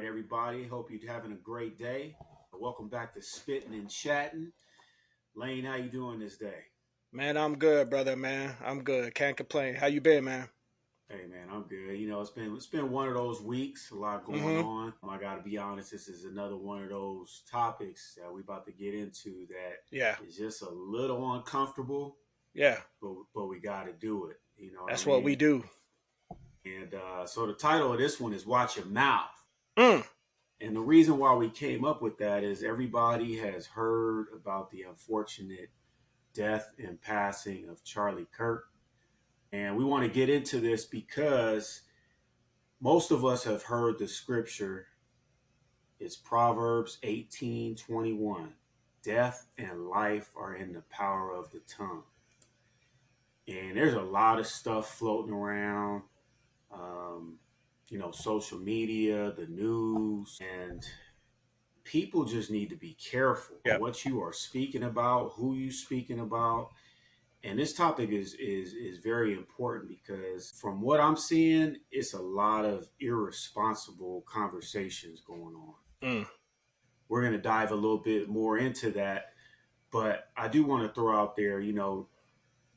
everybody. Hope you're having a great day. Welcome back to Spittin and Chattin. Lane, how you doing this day? Man, I'm good, brother, man. I'm good. Can't complain. How you been, man? Hey man, I'm good. It's been one of those weeks, a lot going Mm-hmm. on. I gotta be honest, this is another one of those topics that we about to get into that Yeah. is just a little uncomfortable, Yeah. but we gotta do it. You know what I That's what we mean? do. And so the title of this one is Watch Your Mouth. Mm. And the reason why we came up with that is everybody has heard about the unfortunate death and passing of Charlie Kirk. And we want to get into this because most of us have heard the scripture. It's Proverbs 18:21. Death and life are in the power of the tongue. And there's a lot of stuff floating around, um, social media, the news, and people just need to be careful Yep. what you are speaking about, who you speaking about. And this topic is very important because from what I'm seeing, it's a lot of irresponsible conversations going on. Mm. We're going to dive a little bit more into that, but I do want to throw out there,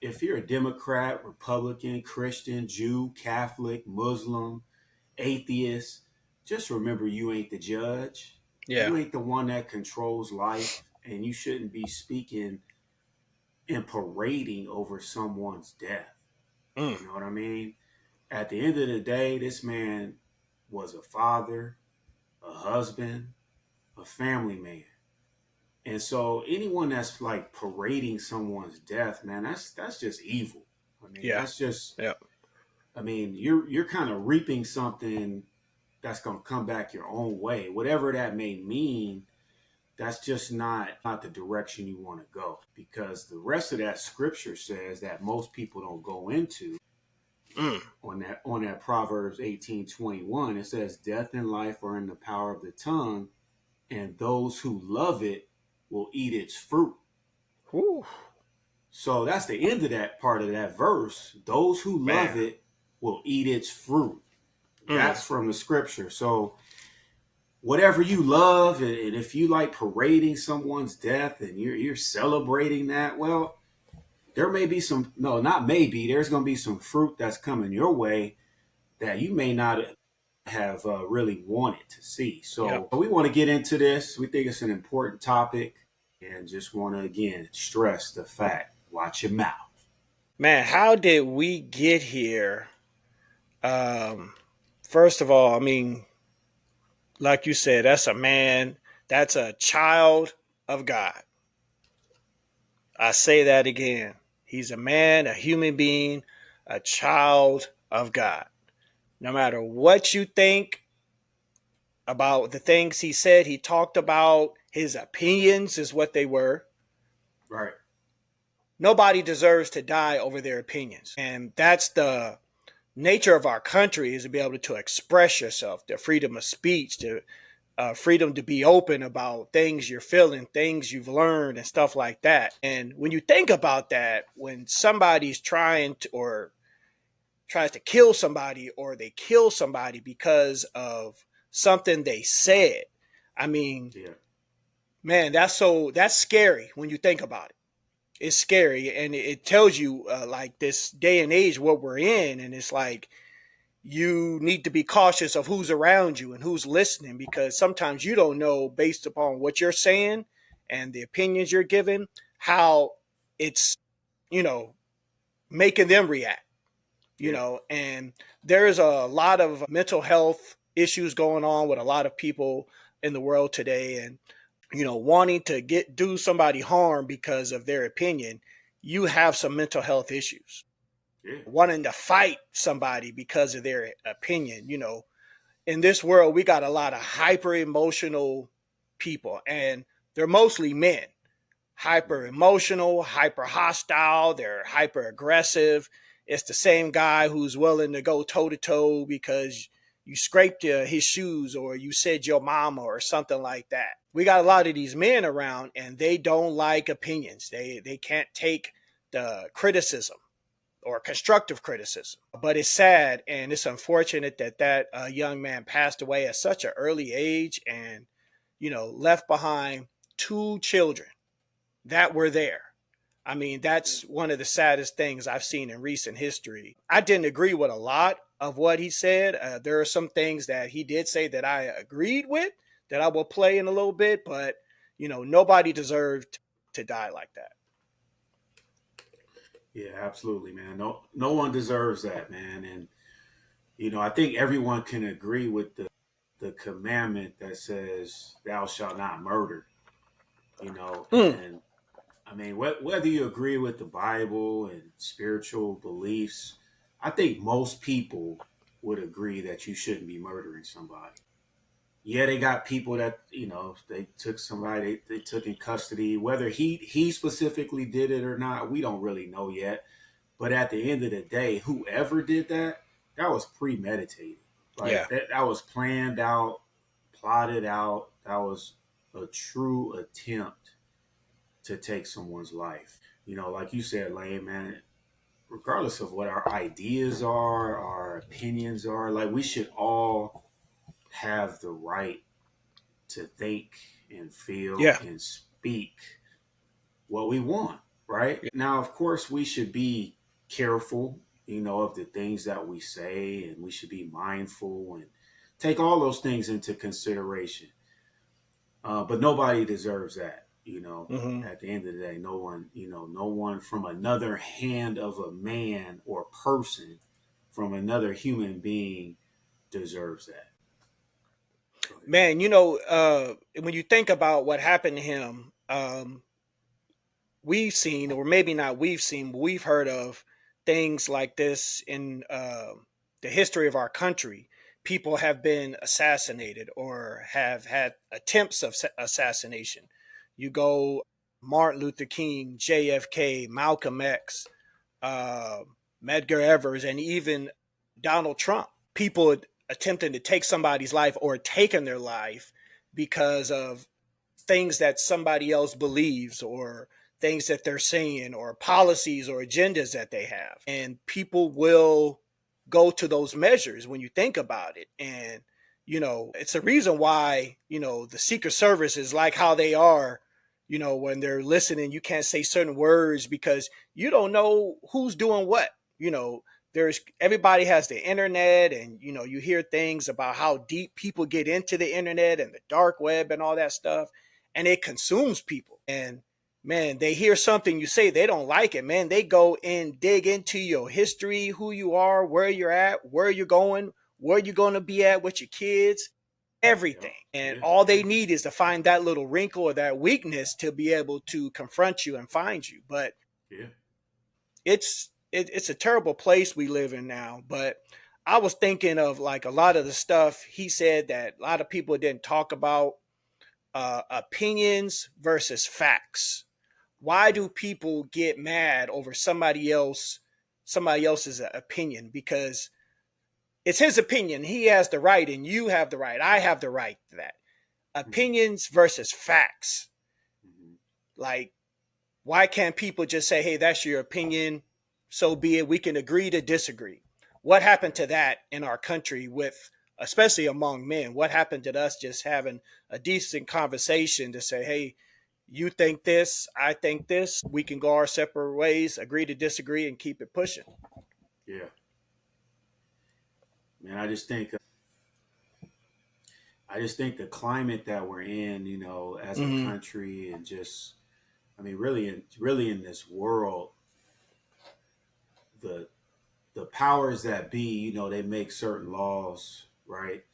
if you're a Democrat, Republican, Christian, Jew, Catholic, Muslim, atheist, just remember you ain't the judge. Yeah. You ain't the one that controls life, and you shouldn't be speaking and parading over someone's death. Mm. You know what I mean? At the end of the day, this man was a father, a husband, a family man. And so anyone that's like parading someone's death, man, that's just evil. I mean, Yeah. that's just Yep. I mean, you're kind of reaping something that's going to come back your own way. Whatever that may mean, that's just not the direction you want to go, because the rest of that scripture says that most people don't go into Mm. on that Proverbs 18:21. It says death and life are in the power of the tongue, and those who love it will eat its fruit. Whew. So that's the end of that part of that verse. Those who love Man. it will eat its fruit. Mm. That's from the scripture. So whatever you love, and if you like parading someone's death and you're celebrating that, well, there may be some, no, not maybe, there's going to be some fruit that's coming your way that you may not have really wanted to see. Yep. So we want to get into this. We think it's an important topic, and just want to again stress the fact: watch your mouth. Man, how did we get here? Um, First of all, I mean, like you said, that's a man, that's a child of God. I say that again. He's a man, a human being, a child of God. No matter what you think about the things he said, he talked about his opinions, is what they were. Right. Nobody deserves to die over their opinions. And that's the nature of our country, is to be able to express yourself, the freedom of speech, the freedom to be open about things you're feeling, things you've learned, and stuff like that. And when you think about that, when somebody's trying to, or tries to kill somebody, or they kill somebody because of something they said, I mean, Yeah. man, that's scary when you think about it. It's scary, and it tells you like this day and age what we're in, and it's like you need to be cautious of who's around you and who's listening, because sometimes you don't know, based upon what you're saying and the opinions you're giving, how it's, you know, making them react, Yeah. and there's a lot of mental health issues going on with a lot of people in the world today. And wanting to do somebody harm because of their opinion, you have some mental health issues. Yeah. Wanting to fight somebody because of their opinion, in this world we got a lot of hyper emotional people, and they're mostly men. Hyper emotional, hyper hostile, they're hyper aggressive. It's the same guy who's willing to go toe to toe because you scraped his shoes, or you said your mama, or something like that. We got a lot of these men around, and they don't like opinions. They can't take the criticism. or constructive criticism. But it's sad and it's unfortunate that young man passed away at such an early age, and left behind two children that were there. I mean, Yeah. that's one of the saddest things I've seen in recent history. I didn't agree with a lot of what he said. There are some things that he did say that I agreed with that I will play in a little bit, but nobody deserved to die like that. Yeah, absolutely, man. No one deserves that, man. And I think everyone can agree with the commandment that says, "Thou shalt not murder." Mm, And I mean, whether you agree with the Bible and spiritual beliefs, I think most people would agree that you shouldn't be murdering somebody. Yeah, they got people that they took somebody they took in custody. Whether he specifically did it or not, we don't really know yet. But at the end of the day, whoever did that, that was premeditated. yeah. Like that was planned out, plotted out. That was a true attempt to take someone's life. Like you said, Lane, man, regardless of what our ideas are, our opinions are, like we should all have the right to think and feel Yeah. and speak what we want, right? Now, of course, we should be careful, of the things that we say, and we should be mindful and take all those things into consideration. But nobody deserves that, Hmm. At the end of the day, no one, no one from another hand of a man or person from another human being deserves that. Go ahead. Man, when you think about what happened to him, we've seen, or maybe not we've seen, but we've heard of things like this in the history of our country. People have been assassinated or have had attempts of assassination. You go Martin Luther King, JFK, Malcolm X, uh, Medgar Evers, and even Donald Trump. People attempting to take somebody's life or taking their life because of things that somebody else believes or things that they're saying or policies or agendas that they have. And people will go to those measures when you think about it. And, it's a reason why, the Secret Service is like how they are. When they're listening, you can't say certain words because you don't know who's doing what. There's everybody has the internet, and you hear things about how deep people get into the internet and the dark web and all that stuff, and it consumes people. And man, they hear something you say, they don't like it, man. They go and dig into your history, who you are, where you're at, where you're going, where you're going to be at with your kids, everything. Yep. And Yeah. all they need is to find that little wrinkle or that weakness to be able to confront you and find you. But Yeah. it's a terrible place we live in now. But I was thinking of like a lot of the stuff he said that a lot of people didn't talk about, opinions versus facts. Why do people get mad over somebody else's opinion? Because it's his opinion. He has the right, and you have the right. I have the right to that. Mm-hmm. Opinions versus facts. Mm-hmm. Like, why can't people just say, "Hey, that's your opinion. So be it. We can agree to disagree." What happened Right. to that in our country with, especially among men? What happened to us just having a decent conversation to say, "Hey, you think this, I think this. We can go our separate ways, agree to disagree, and keep it pushing." Yeah. Man, I just think the climate that we're in, as a Mm-hmm. country, and just, I mean, really in this world, the the powers that be, they make certain laws, right,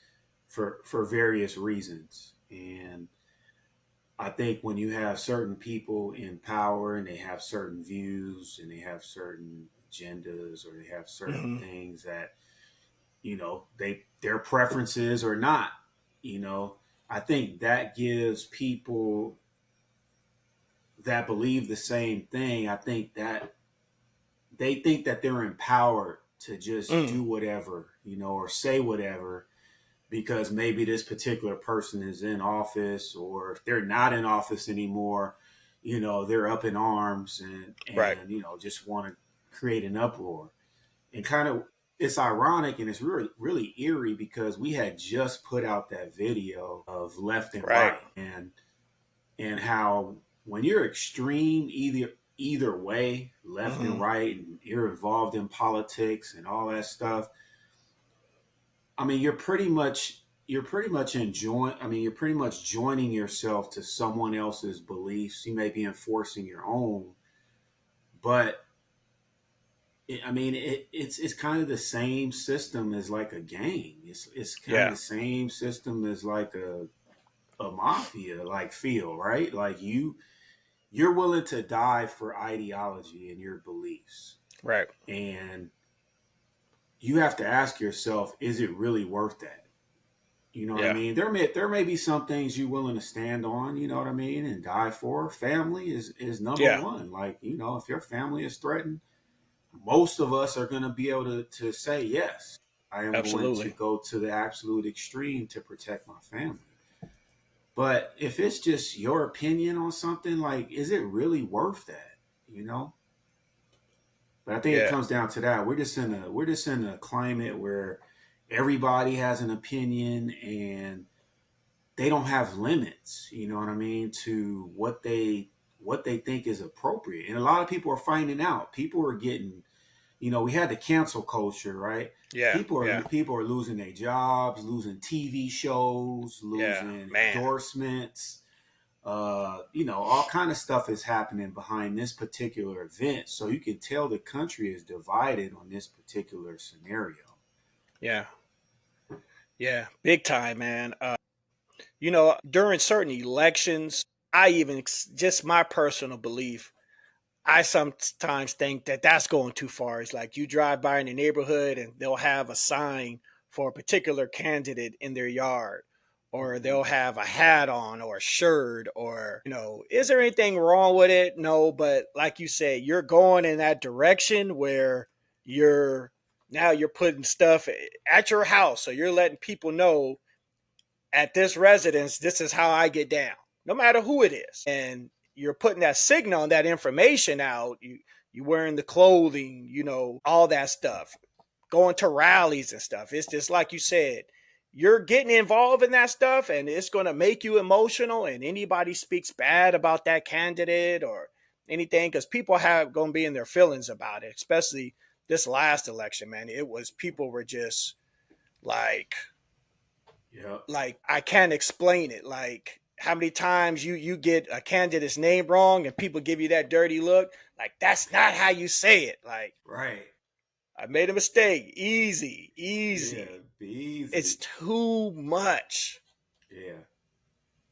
for various reasons. And I think when you have certain people in power and they have certain views and they have certain agendas, or they have certain Mm-hmm. things that their preferences or not, you know I think that gives people that believe the same thing, I think that they think that they're empowered to just Mm. do whatever, or say whatever, because maybe this particular person is in office, or if they're not in office anymore, they're up in arms, and Right. just want to create an uproar. And kind of, it's ironic and it's really, really eerie because we had just put out that video of left and Right. right, and how when you're extreme either way, left and Mm-hmm. right, and you're involved in politics and all that stuff, I mean, you're pretty much enjoying. I mean, you're pretty much joining yourself to someone else's beliefs. You may be enforcing your own, but I mean, it's kind of the same system as like a gang. It's kind of Yeah. the same system as like a mafia like feel, right? Like you're willing to die for ideology and your beliefs, Right. and you have to ask yourself, is it really worth that? You know what I Yeah. mean? There may be some things you're willing to stand on, you know what I mean, and die for. Family is number Yeah. one. Like, if your family is threatened, most of us are gonna be able to say yes. I am going to Absolutely. go to the absolute extreme to protect my family. But if it's just your opinion on something, like, is it really worth that? You know? But I think it Yeah. comes down to that. We're just in a climate where everybody has an opinion and they don't have limits, you know what I mean, to what they think is appropriate. And a lot of people are finding out. People are getting, we had the cancel culture, right? Yeah. People are Yeah. people are losing their jobs, losing TV shows, Yeah. losing Man. endorsements. All kind of stuff is happening behind this particular event. So you can tell the country is divided on this particular scenario. Yeah. Yeah. Big time, man. During certain elections, I even, just my personal belief, I sometimes think that that's going too far. It's like you drive by in the neighborhood and they'll have a sign for a particular candidate in their yard, or Mm-hmm. they'll have a hat on or a shirt, or, is there anything wrong with it? No, but like you say, you're going in that direction where you're now you're putting stuff at your house. So you're letting people know at this residence, this is how I get down, no matter who it is. And you're putting that signal and that information out. You wearing the clothing, all that stuff, going to rallies and stuff. It's just like you said, you're getting involved in that stuff and it's going to make you emotional. And anybody speaks bad about that candidate or anything, because people have going to be in their feelings about it, especially this last election, man. It was, people were just like, Yep. I can't explain it. Like how many times you get a candidate's name wrong and people give you that dirty look. Like that's not how you say it. Like Right. I made a mistake. Easy, Yeah. easy. Be It's easy. too much. Yeah.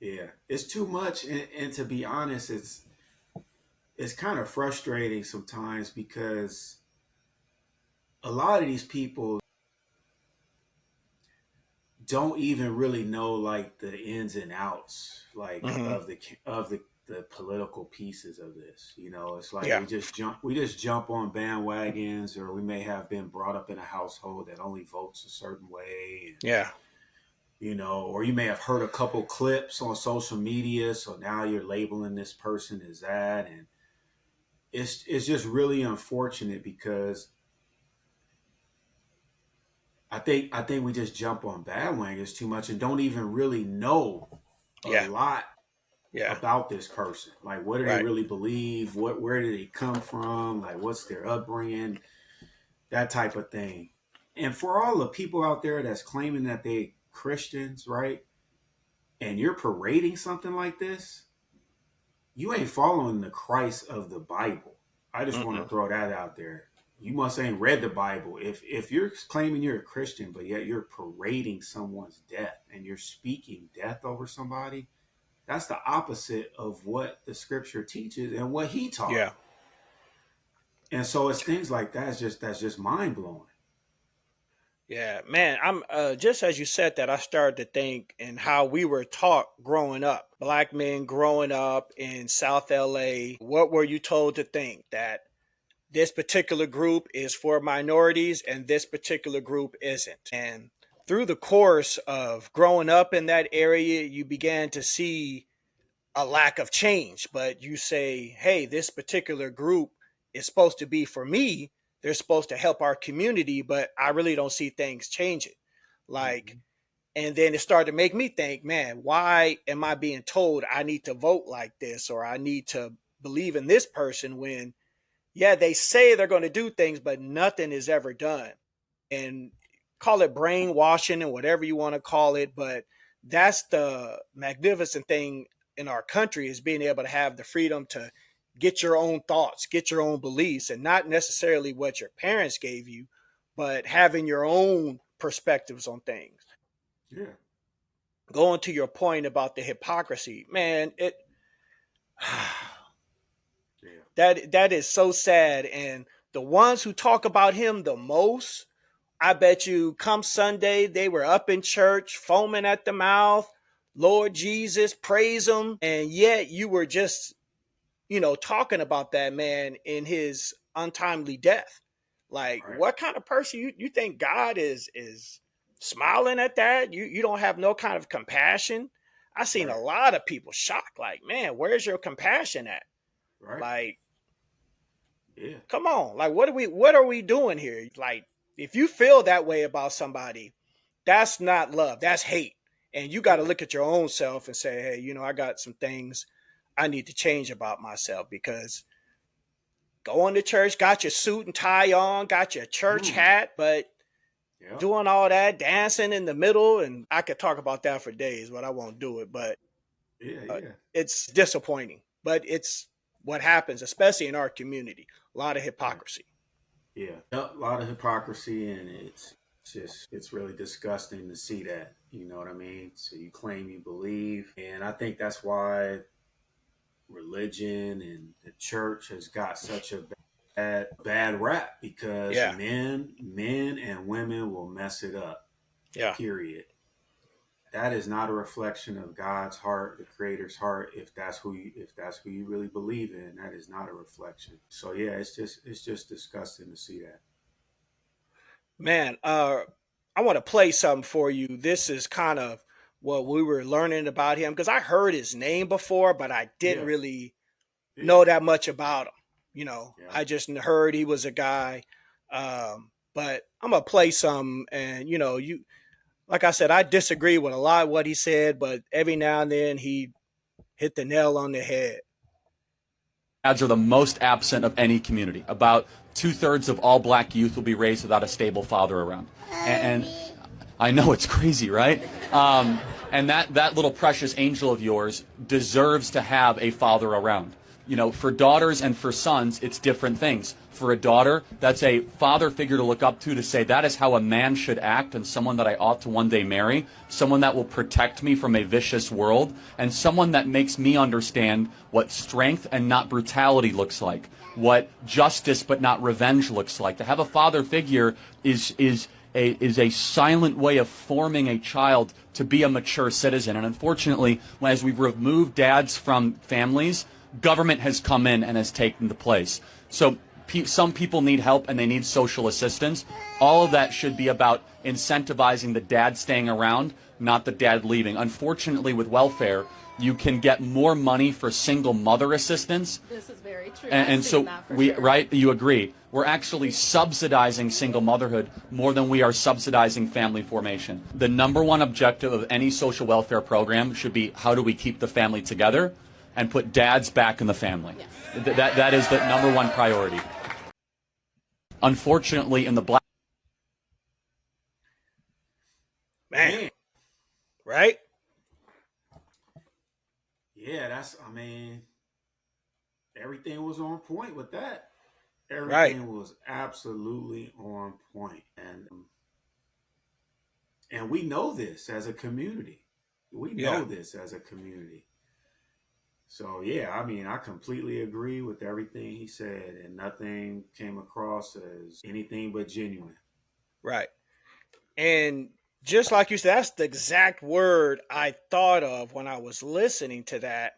Yeah. It's too much, and to be honest, it's kind of frustrating sometimes because a lot of these people don't even really know like the ins and outs like Mm-hmm. of the political pieces of this. It's like Yeah, we just jump on bandwagons, or we may have been brought up in a household that only votes a certain way, and yeah, or you may have heard a couple clips on social media, so now you're labeling this person as that, and it's just really unfortunate because I think we just jump on bandwagons too much and don't even really know a yeah, lot yeah. about this person. Like, what do they Right. really believe? Where do they come from? Like, what's their upbringing? That type of thing. And for all the people out there that's claiming that they Christians, right? And you're parading something like this, you ain't following the Christ of the Bible. I just want to Mm-mm. throw that out there. You must ain't read the Bible. If you're claiming you're a Christian, but yet you're parading someone's death and you're speaking death over somebody, that's the opposite of what the scripture teaches and what he taught. Yeah, And so it's things like that. That's just mind blowing. yeah, man. I'm just as you said that, I started to think and how we were taught growing up. Black men growing up in South LA. What were you told to think? That this particular group is for minorities and this particular group isn't. And through the course of growing up in that area, you began to see a lack of change. But you say, hey, this particular group is supposed to be for me. They're supposed to help our community, but I really don't see things changing. Like, Mm-hmm. and then it started to make me think, man, why am I being told I need to vote like this or I need to believe in this person when, yeah, they say they're going to do things, but nothing is ever done. And call it brainwashing and whatever you want to call it, but that's the magnificent thing in our country is being able to have the freedom to get your own thoughts, get your own beliefs, and not necessarily what your parents gave you, but having your own perspectives on things. Yeah. Going to your point about the hypocrisy, man, it Yeah. that is so sad. And the ones who talk about him the most, I bet you come Sunday, they were up in church, foaming at the mouth, Lord Jesus, praise him. And yet you were just, talking about that man in his untimely death. Like, Right. what kind of person you think God is smiling at that? You don't have no kind of compassion. I seen a Right. lot of people shocked, like, man, where's your compassion at? Right. Like, Yeah. come on, like what are we doing here? Like, if you feel that way about somebody, that's not love, that's hate. And you got to Yeah. look at your own self and say, hey, I got some things I need to change about myself, because going to church, got your suit and tie on, got your church Mm. hat, but Yep. doing all that dancing in the middle, and I could talk about that for days, but I won't do it. But Yeah. Yeah. it's disappointing, but it's what happens, especially in our community. A lot of Right. hypocrisy. Yeah. Yep. A lot of hypocrisy, and it's really disgusting to see that. You know what I mean? So you claim you believe, and I think that's why religion and the church has got such a bad rap, because Yeah, men and women will mess it up. yeah. Period. That is not a reflection of God's heart, the Creator's heart. If that's who you really believe in, that is not a reflection. So yeah, it's just disgusting to see that. Man, I want to play something for you. This is kind of what we were learning about him, because I heard his name before, but I didn't Yeah, really yeah, know that much about him. yeah. I just heard he was a guy. But I'm gonna play some, and like I said, I disagree with a lot of what he said, but every now and then he hit the nail on the head. Dads are the most absent of any community. About two-thirds of all black youth will be raised without a stable father around. And I know it's crazy, right? And that little precious angel of yours deserves to have a father around. For daughters and for sons, it's different things. For a daughter, that's a father figure to look up to say that is how a man should act, and someone that I ought to one day marry, someone that will protect me from a vicious world, and someone that makes me understand what strength and not brutality looks like, what justice but not revenge looks like. To have a father figure is a silent way of forming a child to be a mature citizen. And unfortunately, as we've removed dads from families, government has come in and has taken the place. So some people need help and they need social assistance. All of that should be about incentivizing the dad staying around, not the dad leaving. Unfortunately, with welfare, you can get more money for single mother assistance. This is very true. And so sure. right, you agree. We're actually subsidizing single motherhood more than we are subsidizing family formation. The number one objective of any social welfare program should be, how do we keep the family together and put dads back in the family? Yes. That is the number one priority. Unfortunately, in the black... Man, Man, right? yeah. I mean, everything was on point with that. Right. Everything was absolutely on point, and we know this as a community. We Yeah. know this as a community. So yeah, I mean, I completely agree with everything he said, and nothing came across as anything but genuine. Right. And just like you said, that's the exact word I thought of when I was listening to that.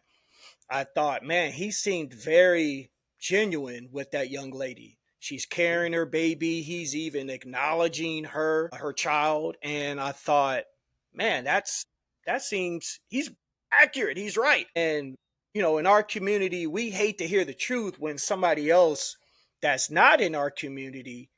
I thought, man, he seemed very genuine with that young lady. She's Yeah, carrying her baby. He's even acknowledging her child. And I thought, man, that seems he's accurate. He's right. And in our community, we hate to hear the truth when somebody else that's not in our community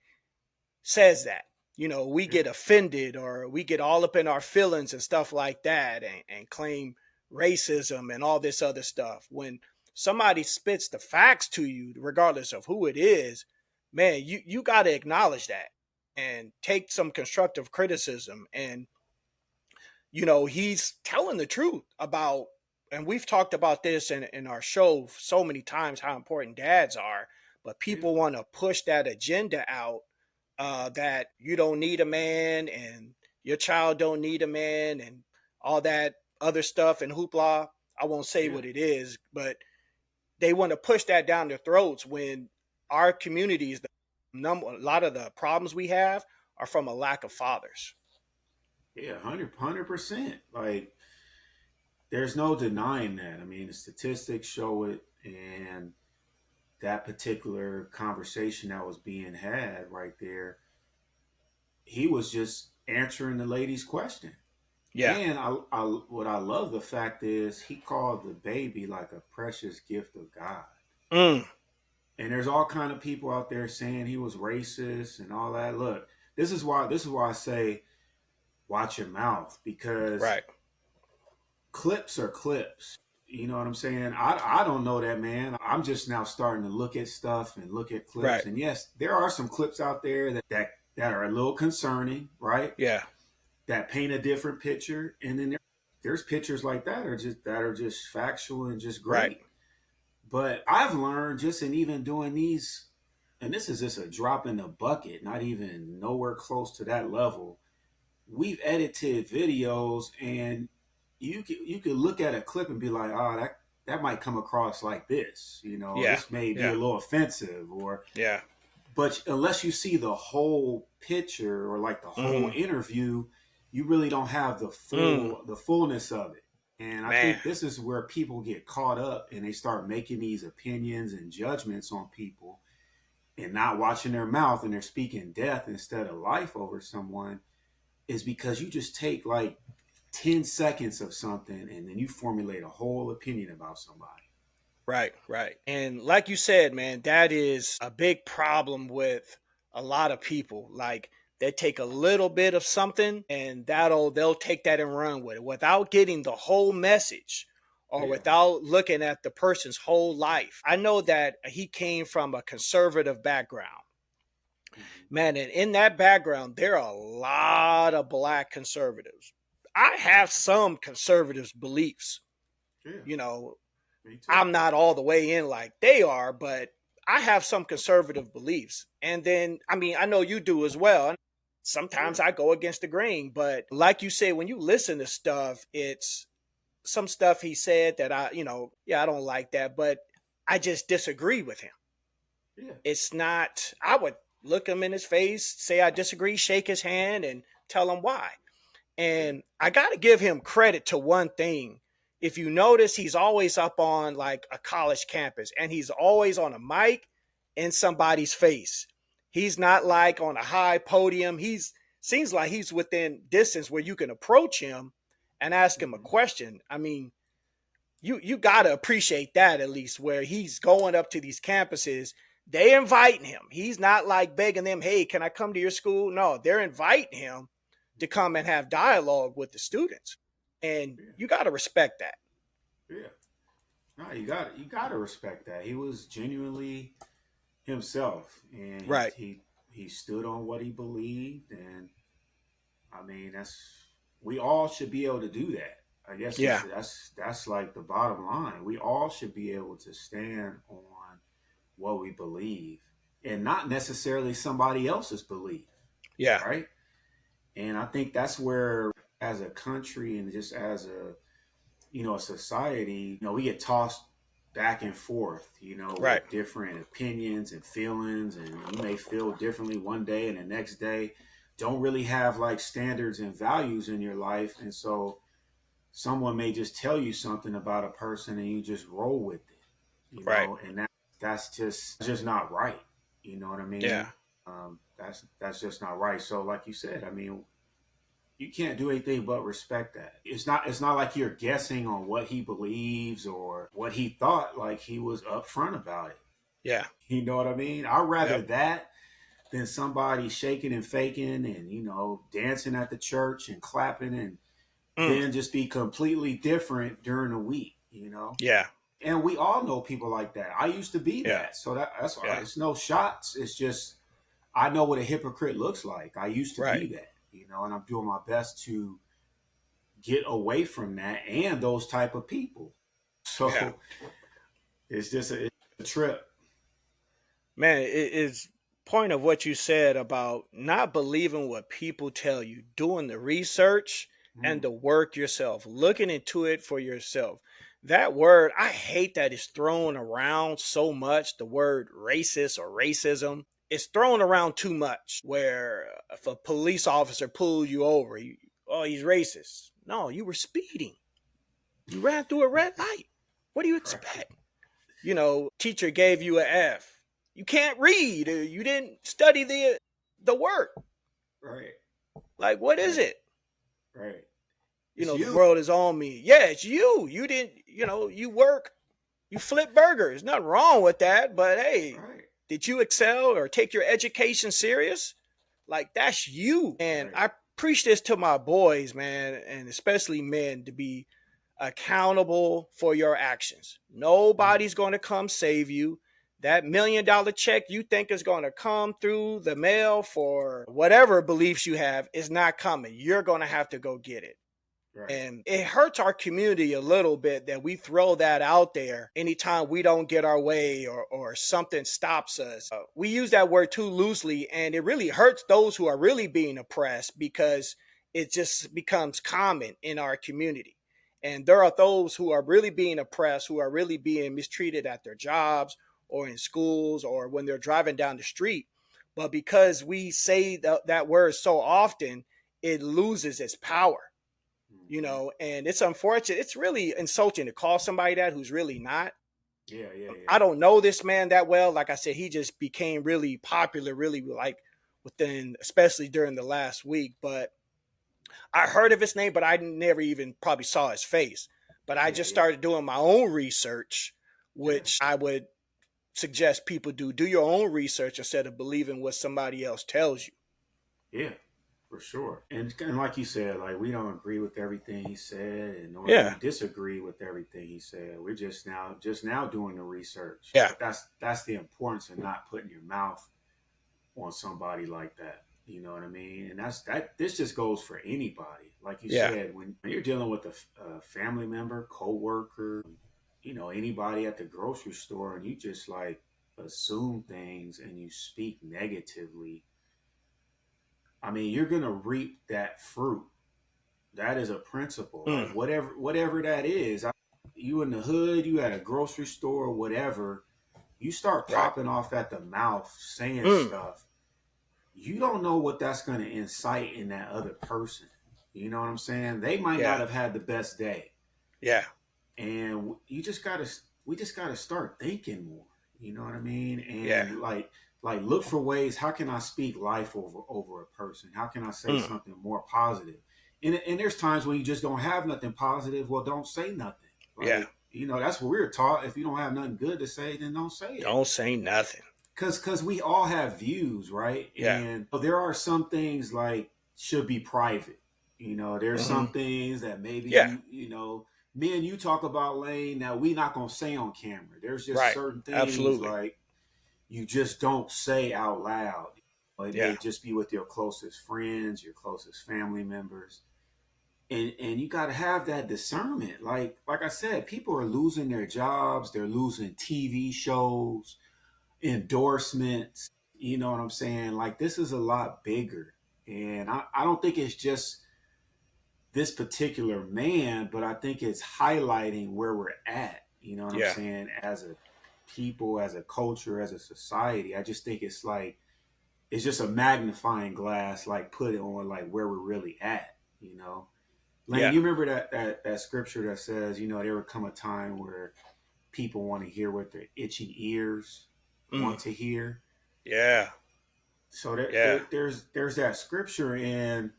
says that. We Yeah. get offended or we get all up in our feelings and stuff like that, and claim racism and all this other stuff. When somebody spits the facts to you, regardless of who it is, man, you got to acknowledge that and take some constructive criticism. And he's telling the truth about, and we've talked about this in our show so many times, how important dads are, but Yeah. people want to push that agenda out, that you don't need a man and your child don't need a man and all that other stuff and hoopla. I won't say Yeah. what it is, but they want to push that down their throats when our communities, a lot of the problems we have are from a lack of fathers. Yeah. 100%. Like, there's no denying that. I mean, the statistics show it, and that particular conversation that was being had right there, he was just answering the lady's question. Yeah. And what I love the fact is he called the baby like a precious gift of God. Mm, And there's all kind of people out there saying he was racist and all that. Look, this is why I say watch your mouth, because right. clips are clips. You know what I'm saying? I don't know that man. I'm just now starting to look at stuff and look at clips. Right. And yes, there are some clips out there that are a little concerning, right? Yeah. That paint a different picture. And then there's pictures like that are just factual and just Right. great. But I've learned just in even doing these, and this is just a drop in the bucket, not even nowhere close to that level. We've edited videos, and you could look at a clip and be like, oh, that might come across like this. Yeah. This may be a Yeah. little offensive, or Yeah. but unless you see the whole picture or like the whole Mm, interview, you really don't have the mm, fullness of it. And I man. think this is where people get caught up and they start making these opinions and judgments on people and not watching their mouth, and they're speaking death instead of life over someone, is because you just take like 10 seconds of something and then you formulate a whole opinion about somebody. Right. Right. And like you said, man, that is a big problem with a lot of people. Like, they take a little bit of something and they'll take that and run with it without getting the whole message or Yeah. without looking at the person's whole life. I know that he came from a conservative background. Mm-hmm. Man, and in that background, there are a lot of black conservatives. I have some conservatives' beliefs. Yeah. You know, Me too. I'm not all the way in like they are, but I have some conservative beliefs. And then, I mean, I know you do as well. Yeah. Sometimes I go against the grain, but like you say, when you listen to stuff, it's some stuff he said that yeah, I don't like that, but I just disagree with him. Yeah. It's not, I would look him in his face, say I disagree, shake his hand, and tell him why. Yeah. And I got to give him credit to one thing. If you notice, he's always up on like a college campus and he's always on a mic in somebody's face. He's not like on a high podium. He's seems like he's within distance where you can approach him and ask him a Mm-hmm. question. I mean, you got to appreciate that, at least, where he's going up to these campuses. They inviting him. He's not like begging them, hey, can I come to your school? No, they're inviting him to come and have dialogue with the students. And Yeah. you got to respect that. Yeah. No, you got to respect that. He was genuinely himself, and he Right. he he stood on what he believed, and I mean we all should be able to do that. I guess Yeah. that's like the bottom line. We all should be able to stand on what we believe and not necessarily somebody else's belief, Yeah. right? And I think that's where, as a country and just as a society, we get tossed back and forth, Right. with different opinions and feelings, and you may feel differently one day and the next day don't really have like standards and values in your life. And so someone may just tell you something about a person and you just roll with it, Right. and that's just not right. You know what I Yeah. mean? That's just not right. So like you said, I mean, you can't do anything but respect that. It's not like you're guessing on what he believes or what he thought. Like, he was upfront about it. Yeah. You know what I mean? I'd rather Yep. that than somebody shaking and faking and, dancing at the church and clapping and Mm. then just be completely different during the week. Yeah. And we all know people like that. I used to be Yeah. that. So that's why Yeah. it's no shots. It's just, I know what a hypocrite looks like. I used to Right. be that, and I'm doing my best to get away from that and those type of people. Yeah. So it's a trip. Man, it is point of what you said about not believing what people tell you, doing the research and Mm, the work yourself, looking into it for yourself. That word, I hate that it's thrown around so much. The word racist or racism is thrown around too much. Where if a police officer pulls you over, oh, he's racist. No, you were speeding. You ran through a red light. What do you right, expect? Teacher gave you an F. You can't read. You didn't study the work. right, Like, what is right, it? right. It's The you. world is on me. Yeah, it's you. You didn't, you work, you flip burgers. Nothing wrong with that. But hey, Right, did you excel or take your education serious? Like, that's you. And right. I preach this to my boys, man, and especially men, to be accountable for your actions. Mm, Nobody's going to come save you. That $1 million check you think is going to come through the mail for whatever beliefs you have is not coming. You're going to have to go get it. right. And it hurts our community a little bit that we throw that out there anytime we don't get our way or something stops us. We use that word too loosely, and it really hurts those who are really being oppressed because it just becomes common in our community. And there are those who are really being oppressed, who are really being mistreated at their jobs or in schools or when they're driving down the street. But because we say that word so often, it loses its power, Hmm. and it's unfortunate. It's really insulting to call somebody that who's really not. Yeah, yeah, yeah, I don't know this man that well. Like I said, he just became really popular, really like within, especially during the last week. But I heard of his name, but I never even probably saw his face. But I yeah, just yeah, started doing my own research, yeah, which I would suggest people do. Do your own research instead of believing what somebody else tells you. yeah, for sure. And like you said, like we don't agree with everything he said, and or Yeah, we disagree with everything he said. We're just now doing the research. yeah, But that's the importance of not putting your mouth on somebody like that. You know what I mean? And that. This just goes for anybody. Like you yeah, said, when you're dealing with a family member, coworker, anybody at the grocery store, and you just like assume things and you speak negatively. I mean, you're gonna reap that fruit. That is a principle. Like mm, whatever that is. You in the hood, you at a grocery store, whatever. You start right, popping off at the mouth, saying mm, stuff. You don't know what that's going to incite in that other person. You know what I'm saying? They might not yeah, have had the best day, yeah, and we just gotta start thinking more. You know what I mean? yeah, And like look for ways. How can I speak life over a person? How can I say mm, something more positive? And there's times when you just don't have nothing positive. Well, don't say nothing. yeah. Like that's what we were taught. If you don't have nothing good to say, then don't say it. Don't say nothing. Because we all have views, right? Yeah. And there are some things like should be private. There's Hmm. some things that maybe Yeah. me and you talk about, Lane, that we not gonna say on camera. There's just Right. certain things Absolutely. like you just don't say out loud. It Yeah. may just be with your closest friends, your closest family members. And you got to have that discernment. Like I said, people are losing their jobs, they're losing TV shows, endorsements. You know what I'm saying? Like this is a lot bigger. And I don't think it's just this particular man, but I think it's highlighting where we're at. You know what I'm Yeah. saying? As a people, as a culture, as a society. I just think it's like it's just a magnifying glass, like put it on like where we're really at. Lane, Yeah. you remember that scripture that says, there would come a time where people want to hear what their itching ears Mm. want to hear. Yeah. So Yeah. there's that scripture, and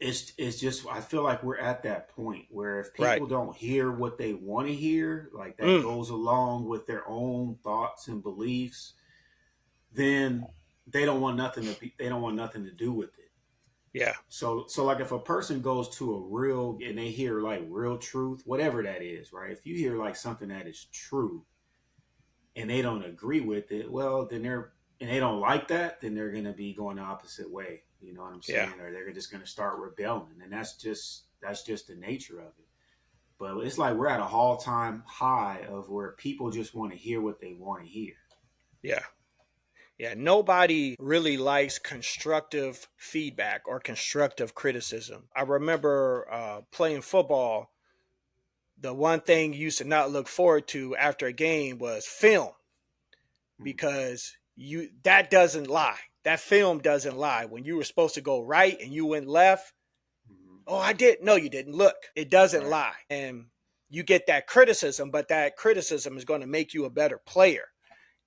it's just I feel like we're at that point where if Right. people don't hear what they want to hear, like that Mm. goes along with their own thoughts and beliefs, then they don't want nothing they don't want nothing to do with it. Yeah. So like if a person goes to a real and they hear like real truth, whatever that is, right? If you hear like something that is true and they don't agree with it, well, then they don't like that, then they're gonna be going the opposite way. You know what I'm Yeah. saying? Or they're just gonna start rebelling, and that's just the nature of it. But it's like we're at a all-time high of where people just want to hear what they want to hear. Yeah. Yeah. Nobody really likes constructive feedback or constructive criticism. I remember playing football. The one thing you used to not look forward to after a game was film, Mm-hmm. because you that doesn't lie. That film doesn't lie. When you were supposed to go right and you went left, Mm-hmm. oh, I did. No, you didn't. Look, it doesn't Right. lie. And you get that criticism, but that criticism is going to make you a better player.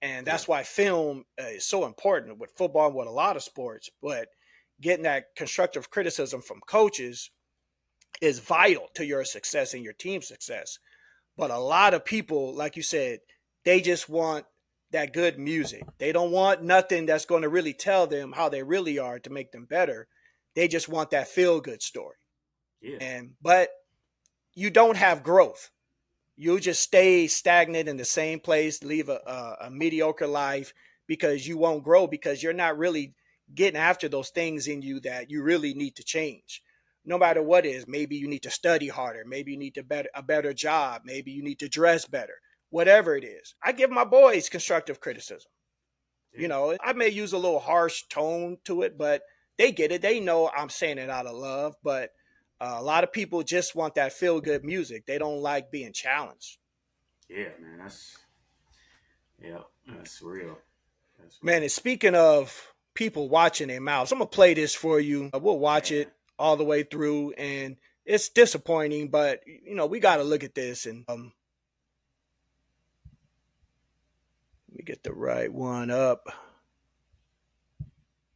And Yeah. that's why film is so important with football and with a lot of sports. But getting that constructive criticism from coaches is vital to your success and your team's success. But a lot of people, like you said, they just want that good music. They don't want nothing that's going to really tell them how they really are to make them better. They just want that feel good story. Yeah. But you don't have growth. You just stay stagnant in the same place, live a mediocre life, because you won't grow, because you're not really getting after those things in you that you really need to change. No matter what it is, maybe you need to study harder, maybe you need to a better job, maybe you need to dress better, whatever it is. I give my boys constructive criticism. Yeah. I may use a little harsh tone to it, but they get it. They know I'm saying it out of love. But a lot of people just want that feel good music. They don't like being challenged. Yeah, man. That's real. That's Man, real. and speaking of people watching their mouths, I'm going to play this for you. We'll watch Man. it all the way through. And it's disappointing, but, we got to look at this. And let me get the right one up.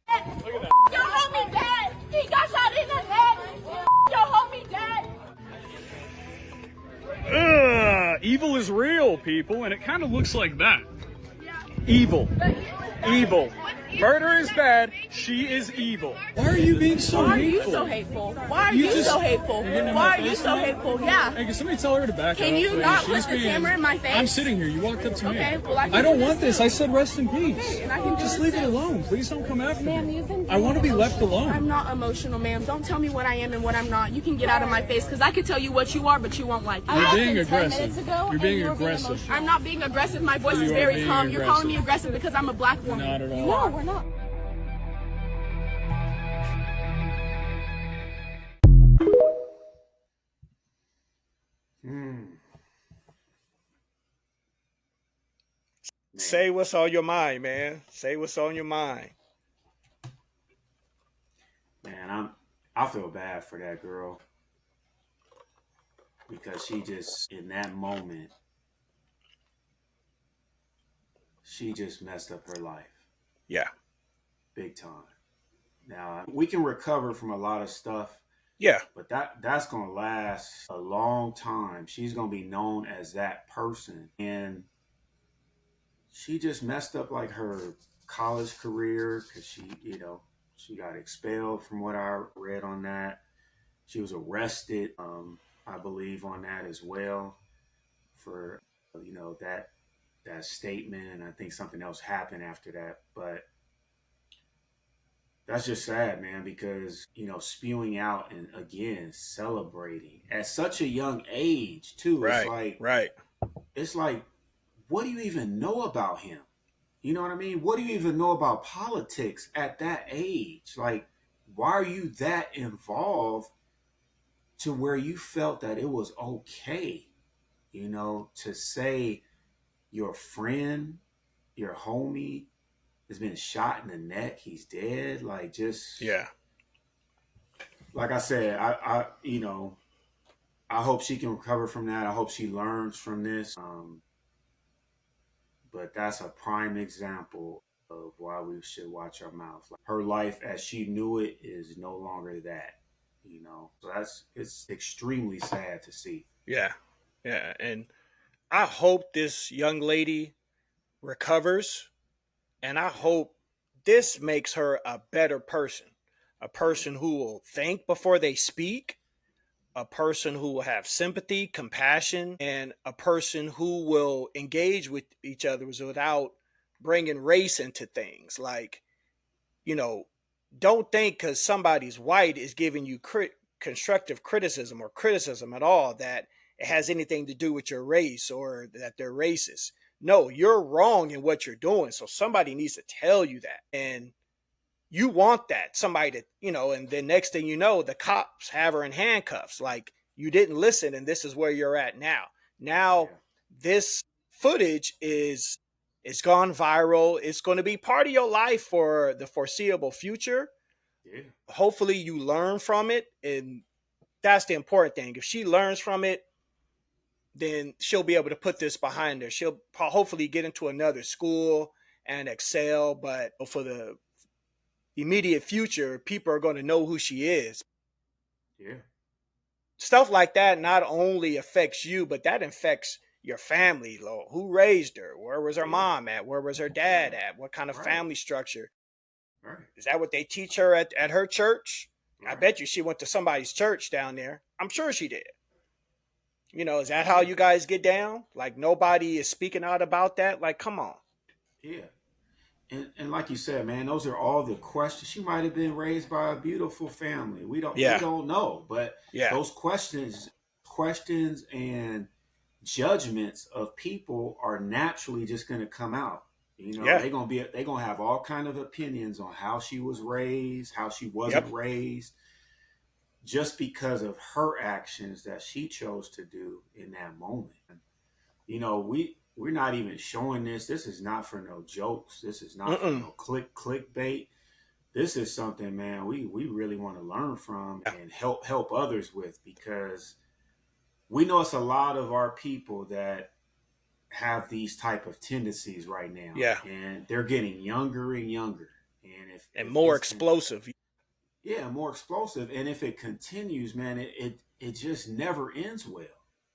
Look at that. Your homie dead. He got shot in the head. Your homie dead. Evil is real, people, and it kind of looks like that. Evil. Evil. Murder is bad. She is evil. Why are you being so Why are you hateful? so hateful? Why are you so hateful? Why are you so hateful? Yeah. Hey, can somebody tell her to back up? Can you please? not She's put the camera in my face? I'm sitting here. You walked up to me. Okay, well, I can I don't do want this this. I said rest in peace. Okay, and I can do Just this leave it too. alone. Please don't come after Ma'am, me. you've been I want to be left alone. I'm not emotional, ma'am. Don't tell me what I am and what I'm not. You can get out of my face, because I can tell you what you are, but you won't like it. You're being aggressive. You're being aggressive. I'm not being aggressive. My voice You is are very being calm. You're calling me aggressive. aggressive because I'm a black woman. Not at all. No, we're not. Hmm. Say what's on your mind, man. Say what's on your mind. Man, I feel bad for that girl because she just in that moment she just messed up her life Yeah. big time. Now we can recover from a lot of stuff, Yeah. but that's gonna last a long time. She's gonna be known as that person, and she just messed up like her college career because she got expelled from what I read on that. She was arrested, I believe, on that as well for that statement, and I think something else happened after that. But that's just sad, man, because spewing out and again celebrating at such a young age too. Right. Right. It's like, what do you even know about him? You know what I mean? What do you even know about politics at that age? Like, why are you that involved to where you felt that it was okay, to say your friend, your homie has been shot in the neck, he's dead? Like, just, Yeah. like I said, I hope she can recover from that. I hope she learns from this. But that's a prime example of why we should watch our mouth. Like, her life as she knew it is no longer that. So it's extremely sad to see. Yeah. Yeah. And I hope this young lady recovers, and I Yeah, hope this makes her a better person, a yeah, person who will think before they speak, a person who will have sympathy, compassion, and a person who will engage with each other without bringing race into things. Like, you know, don't think because somebody's white is giving you constructive criticism or criticism at all that it has anything to do with your race or that they're racist. No, you're wrong in what you're doing. So somebody needs to tell you that. And you want that. Somebody to, and then next thing you know, the cops have her in handcuffs. Like, you didn't listen, and this is where you're at now. Now, yeah, this footage is gone viral. It's going to be part of your life for the foreseeable future. yeah, Hopefully you learn from it, and that's the important thing. If she learns from it, then she'll be able to put this behind her. She'll hopefully get into another school and excel, but for the immediate future, people are going to know who she is. yeah, Stuff like that not only affects you, but that affects your family. Who raised her? Where was her yeah. mom at? Where was her dad Right, at? What kind of right, family structure? right, Is that what they teach her at her church? I right. bet you she went to somebody's church down there. I'm sure she did. Is that how Yeah, you guys get down? Like, nobody is speaking out about that? Like, come on. yeah. And like you said, man, those are all the questions. She might have been raised by a beautiful family. We Yeah. don't know, but Yeah. those questions and judgments of people are naturally just going to come out. Yeah. They're gonna have all kind of opinions on how she was raised, how she wasn't Yep. raised, just because of her actions that she chose to do in that moment. We're not even showing this. This is not for no jokes. This is not for Mm-mm. no clickbait. This is something, man, we really want to learn from Yeah. and help others with, because we know it's a lot of our people that have these type of tendencies right now, Yeah. and they're getting younger and younger. And And if more this explosive. yeah, more explosive. And if it continues, man, it just never ends well.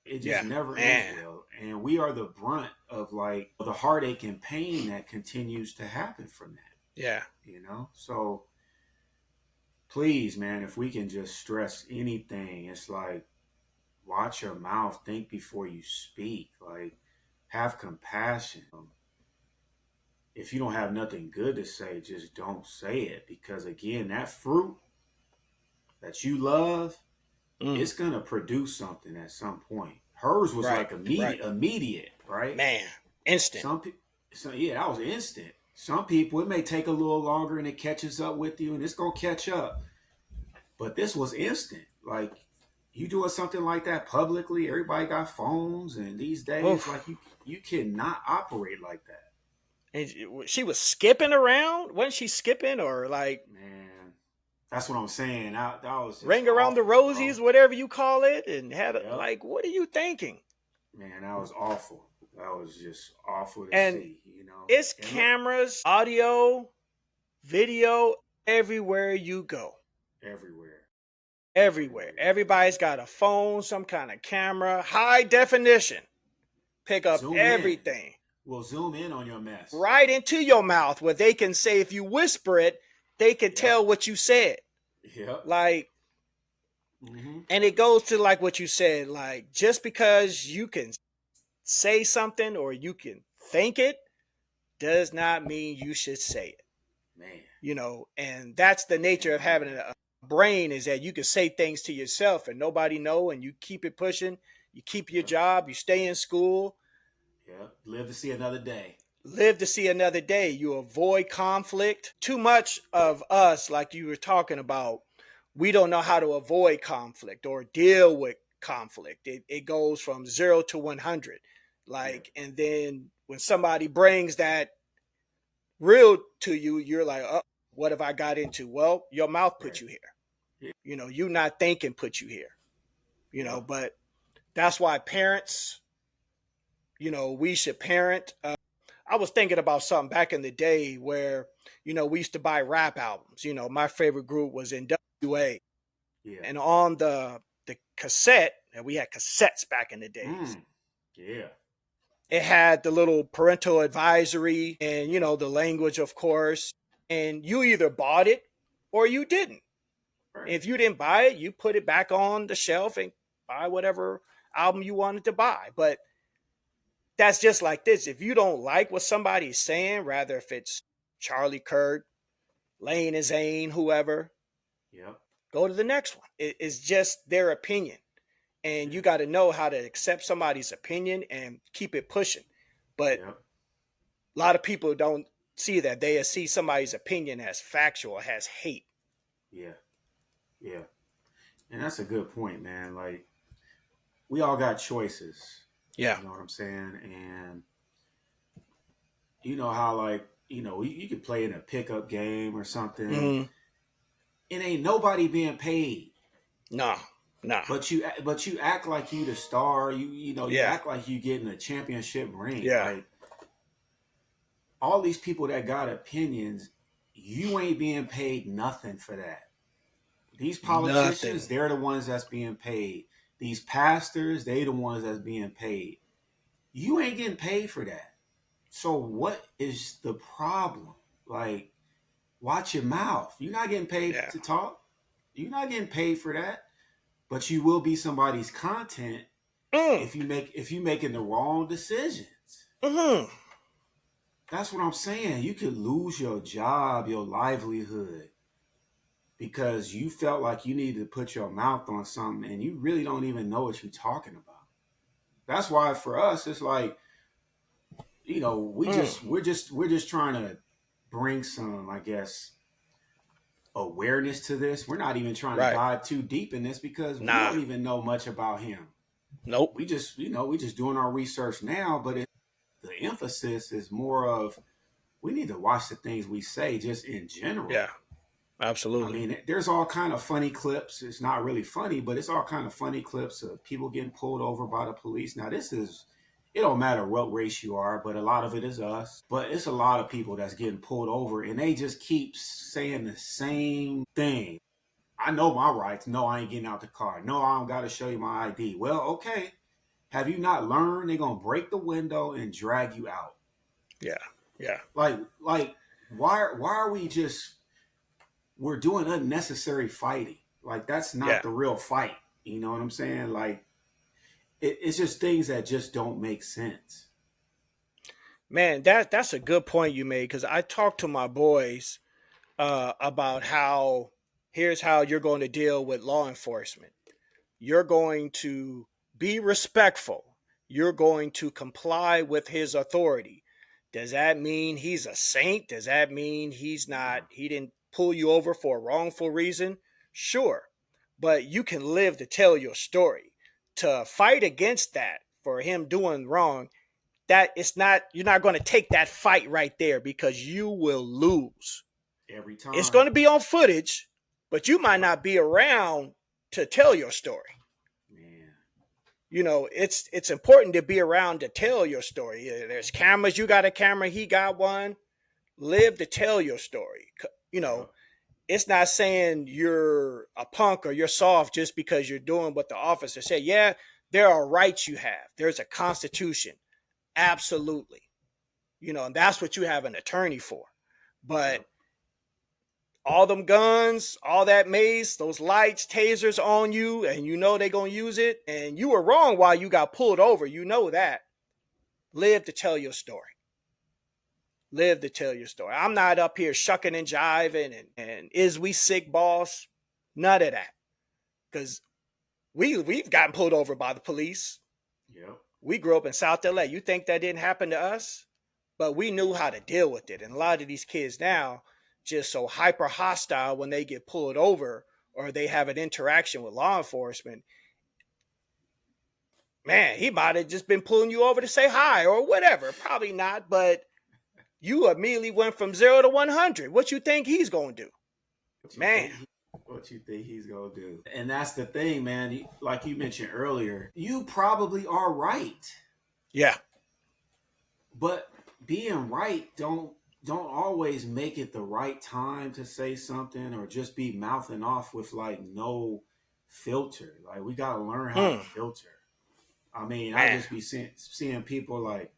It just Yeah. never ends Man. well. And we are the brunt of like the heartache and pain that continues to happen from Yeah. that. So please, man, if we can just stress anything, it's like, watch your mouth, think before you speak, like, have compassion. If you don't have nothing good to say, just don't say it, because again, that fruit that you love, Mm. it's gonna produce something at some point. Hers was Right. like Right. immediate, right? Man. Instant. Some people, so yeah, that was instant. Some people, it may take a little longer, and it catches up with you, and it's gonna catch up. But this was instant. Like, you doing something like that publicly, everybody got phones, and these days, like, Oof. you cannot operate like that, And she was skipping around. Wasn't she skipping or like man. That's what I'm saying. That was just ring around the awful, bro. rosies, whatever you call it, and had Yep, like, what are you thinking? man, that was awful. That was just awful to And see. it's And look, cameras, audio, video everywhere you go. everywhere, Everywhere. everywhere you go. Everybody's got a phone, some kind of camera, high definition. Pick up Zoom in. everything We'll zoom in on your mess. right into your mouth where they can say, if you whisper it, they can Yep. tell what you said. Yep. Like, Mm-hmm. and it goes to like what you said, like, just because you can say something or you can think it does not mean you should say it. Man. And that's the nature of having Man. a brain, is that you can say things to yourself and nobody know, and you keep it pushing, you keep your Yep. job, you stay in school, Yep. Live to see another day. live to see another day, you avoid conflict. Too much of us, like you were talking about, we don't know how to avoid conflict or deal with conflict. It goes from 0 to 100. Yeah. Like, and then when somebody brings that real to you, you're like, oh, what have I got into? Well, your mouth put Right. you here. Yeah. You not thinking put you here. Yep. But that's why parents, we should parent. I was thinking about something back in the day where, we used to buy rap albums. My favorite group was NWA. Yeah. And on the cassette, and we had cassettes back in the days. Yeah. It had the little parental advisory and the language, of course. And you either bought it or you didn't. Right. If you didn't buy it, you put it back on the shelf and buy whatever album you wanted to buy. But that's just like this. If you don't like what somebody's saying, rather if it's Charlie Kirk, Lane and Zane, whoever, Yep. go to the next one. It's just their opinion. And you got to know how to accept somebody's opinion and keep it pushing. But Yep. a lot of people don't see that. They see somebody's opinion as factual, as hate. Yeah. Yeah. And that's a good point, man. Like, we all got choices. Yeah. You know what I'm saying? And you know how, like, you could play in a pickup game or something. Mm-hmm. It ain't nobody being paid. No. But you act like you the star. You Yeah. act like you getting a championship ring. Yeah. Like, all these people that got opinions, you ain't being paid nothing for that. These politicians, they're the ones that's being paid. These pastors, they the ones that's being paid. You ain't getting paid for that. So what is the problem? Like, watch your mouth. You're not getting paid to talk. You're not getting paid for that. But you will be somebody's content if you making the wrong decisions. Mm-hmm. That's what I'm saying. You could lose your job, your livelihood, because you felt like you needed to put your mouth on something and you really don't even know what you're talking about. That's why for us, it's like, we're just trying to bring some, I guess, awareness to this. We're not even trying to dive too deep in this because we don't even know much about him. Nope. We just doing our research now, but the emphasis is more of, we need to watch the things we say just in general. Yeah, absolutely. I mean, there's all kind of funny clips. It's not really funny, but it's all kind of funny clips of people getting pulled over by the police. Now, it don't matter what race you are, but a lot of it is us. But it's a lot of people that's getting pulled over, and they just keep saying the same thing. I know my rights. No, I ain't getting out the car. No, I don't got to show you my ID. Well, okay. Have you not learned? They're going to break the window and drag you out. Yeah. Like, why are we we're doing unnecessary fighting? Like, that's not the real fight. You know what I'm saying? Like, it's just things that just don't make sense. Man, that's a good point you made, because I talked to my boys about here's how you're going to deal with law enforcement. You're going to be respectful. You're going to comply with his authority. Does that mean he's a saint? Does that mean he didn't pull you over for a wrongful reason? Sure. But you can live to tell your story. To fight against that for him doing wrong, you're not going to take that fight right there, because you will lose. Every time. It's going to be on footage, but you might not be around to tell your story. Man. It's important to be around to tell your story. There's cameras. You got a camera. He got one. Live to tell your story. It's not saying you're a punk or you're soft just because you're doing what the officer said. Yeah, there are rights you have. There's a constitution. Absolutely. And that's what you have an attorney for. But all them guns, all that mace, those lights, tasers on you, and they're going to use it, and you were wrong while you got pulled over. You know that. Live to tell your story. Live to tell your story. I'm not up here shucking and jiving and is we sick, boss? None of that. Because we've gotten pulled over by the police. Yep. We grew up in South LA. You think that didn't happen to us? But we knew how to deal with it. And a lot of these kids now just so hyper hostile when they get pulled over or they have an interaction with law enforcement. Man, he might have just been pulling you over to say hi or whatever. Probably not, but you immediately went from 0 to 100. What you think he's going to do? What you think he's going to do? And that's the thing, man. Like you mentioned earlier, you probably are right. Yeah. But being right don't don't always make it the right time to say something or just be mouthing off with like no filter. Like we got to learn how to Mm, filter. I mean, I man, just be seeing people like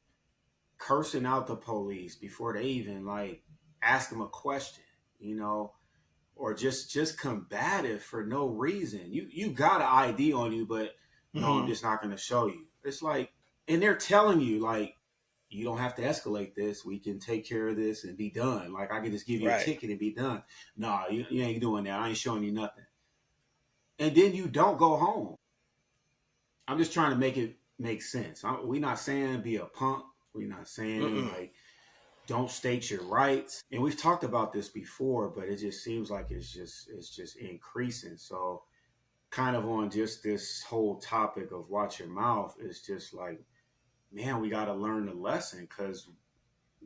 cursing out the police before they even like ask them a question, you know, or just combative for no reason. You got an ID on you, but no, I'm mm-hmm. just not going to show you. It's like, and they're telling you like, you don't have to escalate this. We can take care of this and be done. Like I can just give you a Right. ticket and be done. Nah, you ain't doing that. I ain't showing you nothing. And then you don't go home. I'm just trying to make it make sense. We're not saying be a punk. We're not saying Mm-mm. like don't state your rights. And we've talked about this before, but it just seems like it's just increasing. So kind of on just this whole topic of watch your mouth is just like, man, we got to learn the lesson because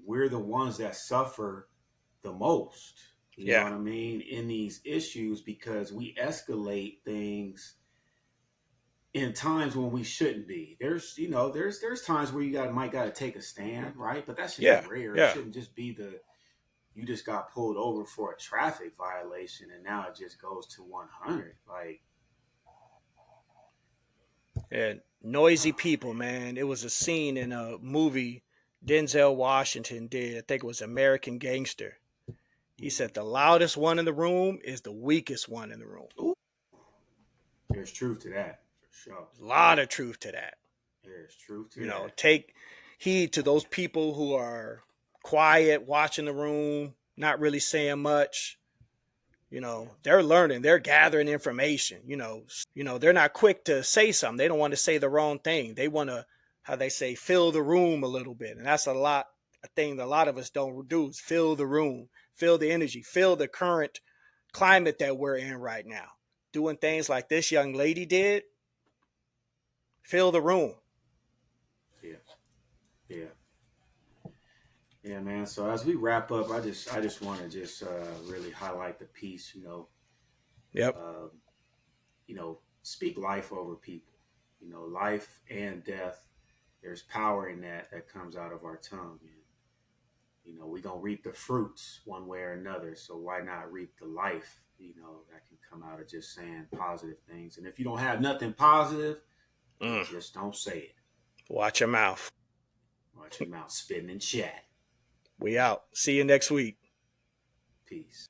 we're the ones that suffer the most. You know Yeah. what I mean? In these issues because we escalate things in times when we shouldn't be. There's times where might got to take a stand, right? But that should be Yeah. rare. It Yeah. shouldn't just be the you just got pulled over for a traffic violation and now it just goes to 100. Like, And noisy people, man. It was a scene in a movie Denzel Washington did. I think it was American Gangster. He said the loudest one in the room is the weakest one in the room. ooh, there's truth to that for sure. There's a lot of truth to that. There's truth to that. Take heed to those people who are quiet, watching the room, not really saying much. Yeah, They're learning, they're gathering information. They're not quick to say something. They don't want to say the wrong thing. They want to, how they say, fill the room a little bit. And that's a thing that a lot of us don't do is fill the room, feel the energy, feel the current climate that we're in right now. Doing things like this young lady did, fill the room. yeah, yeah. Yeah, man. So as we wrap up, I just want to just really highlight the piece. Yep. Uh, speak life over people. Life and death. There's power in that comes out of our tongue, and we're gonna reap the fruits one way or another. So why not reap the life? That can come out of just saying positive things. And if you don't have nothing positive, then Mm. just don't say it. Watch your mouth. Watch your mouth, spitting and chat. We out. See you next week. Peace.